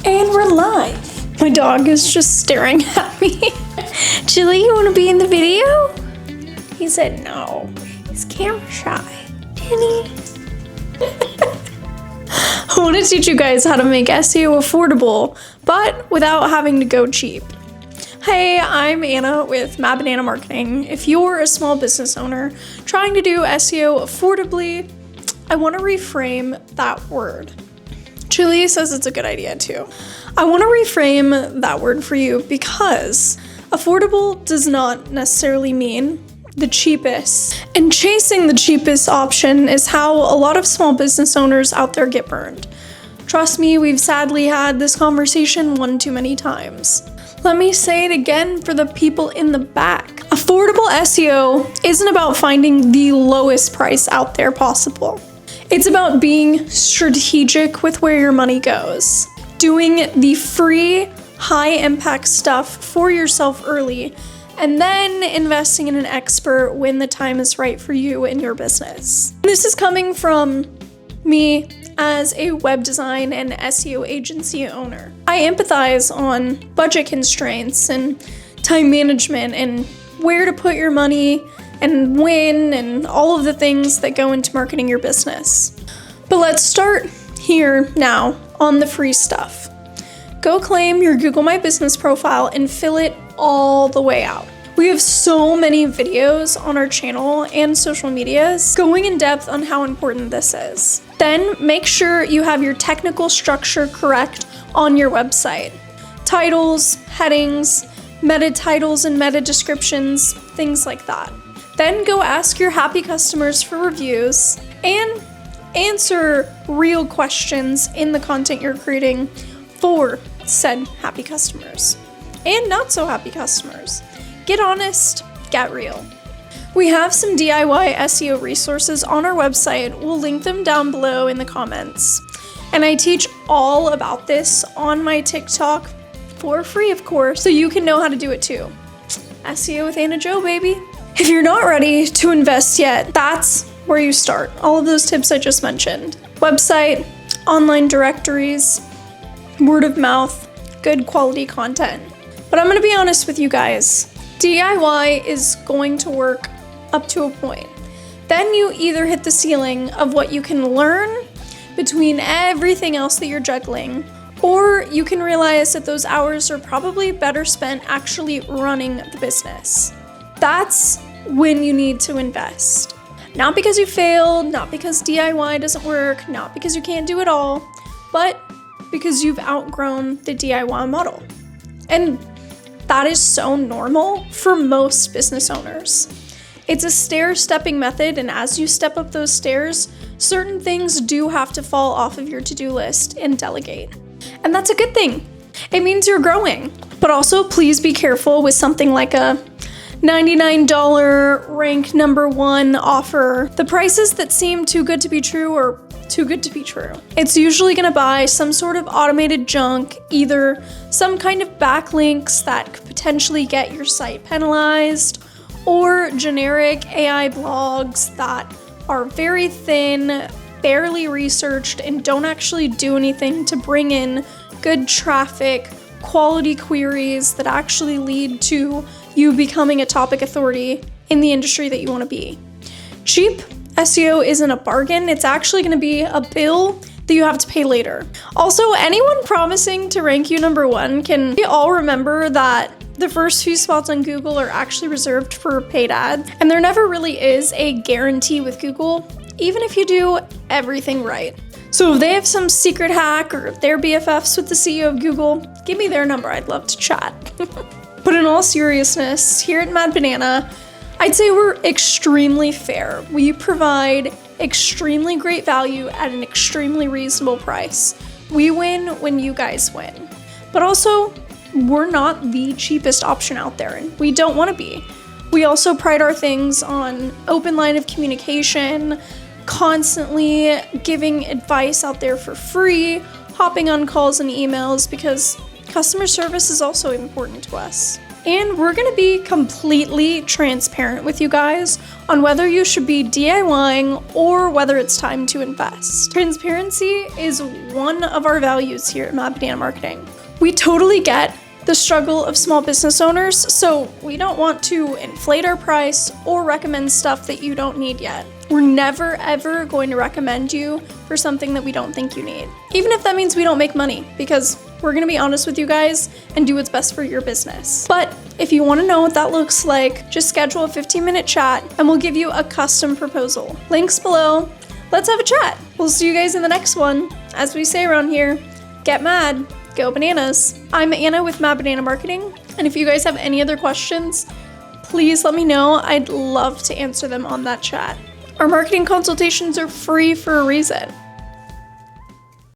And we're live. My dog is just staring at me. Chili, you want to be in the video? He said no. He's camera shy. Jenny. I want to teach you guys how to make SEO affordable, but without having to go cheap. Hey, I'm Anna with Mad Banana Marketing. If you're a small business owner trying to do SEO affordably, I want to reframe that word. Chili says it's a good idea too. I want to reframe that word for you because affordable does not necessarily mean the cheapest. And chasing the cheapest option is how a lot of small business owners out there get burned. Trust me, we've sadly had this conversation one too many times. Let me say it again for the people in the back. Affordable SEO isn't about finding the lowest price out there possible. It's about being strategic with where your money goes. Doing the free, high-impact stuff for yourself early, and then investing in an expert when the time is right for you and your business. This is coming from me as a web design and SEO agency owner. I empathize on budget constraints and time management and where to put your money and when and all of the things that go into marketing your business. But let's start here now on the free stuff. Go claim your Google My Business profile and fill it all the way out. We have so many videos on our channel and social medias going in depth on how important this is. Then make sure you have your technical structure correct on your website. Titles, headings, meta titles and meta descriptions, things like that. Then go ask your happy customers for reviews and answer real questions in the content you're creating for said happy customers and not so happy customers. Get honest, get real. We have some DIY SEO resources on our website. We'll link them down below in the comments. And I teach all about this on my TikTok for free, of course, so you can know how to do it too. SEO with Anna Jo, baby. If you're not ready to invest yet, that's where you start. All of those tips I just mentioned. Website, online directories, word of mouth, good quality content. But I'm gonna be honest with you guys. DIY is going to work up to a point. Then you either hit the ceiling of what you can learn between everything else that you're juggling, or you can realize that those hours are probably better spent actually running the business. That's when you need to invest. Not because you failed, not because DIY doesn't work, not because you can't do it all, but because you've outgrown the DIY model. And that is so normal for most business owners. It's a stair-stepping method, and as you step up those stairs, certain things do have to fall off of your to-do list and delegate. And that's a good thing. It means you're growing. But also, please be careful with something like a $99 rank number 1 offer. The prices that seem too good to be true are too good to be true. It's usually gonna buy some sort of automated junk, either some kind of backlinks that could potentially get your site penalized, or generic AI blogs that are very thin, barely researched, and don't actually do anything to bring in good traffic, quality queries that actually lead to you becoming a topic authority in the industry that you want to be. Cheap SEO isn't a bargain. It's actually going to be a bill that you have to pay later. Also, anyone promising to rank you number 1, can we all remember that the first few spots on Google are actually reserved for paid ads, and there never really is a guarantee with Google, even if you do everything right. So if they have some secret hack or if they're BFFs with the CEO of Google, give me their number. I'd love to chat. But in all seriousness, here at Mad Banana, I'd say we're extremely fair. We provide extremely great value at an extremely reasonable price. We win when you guys win. But also, we're not the cheapest option out there, and we don't want to be. We also pride our things on open line of communication, constantly giving advice out there for free, hopping on calls and emails, because customer service is also important to us. And we're gonna be completely transparent with you guys on whether you should be DIYing or whether it's time to invest. Transparency is one of our values here at Mad Banana Marketing. We totally get the struggle of small business owners, so we don't want to inflate our price or recommend stuff that you don't need yet. We're never ever going to recommend you for something that we don't think you need, even if that means we don't make money, because we're gonna be honest with you guys and do what's best for your business. But if you wanna know what that looks like, just schedule a 15-minute chat and we'll give you a custom proposal. Links below. Let's have a chat. We'll see you guys in the next one. As we say around here, get mad. Go bananas. I'm Anna with Mad Banana Marketing, and if you guys have any other questions, please let me know. I'd love to answer them on that chat. Our marketing consultations are free for a reason.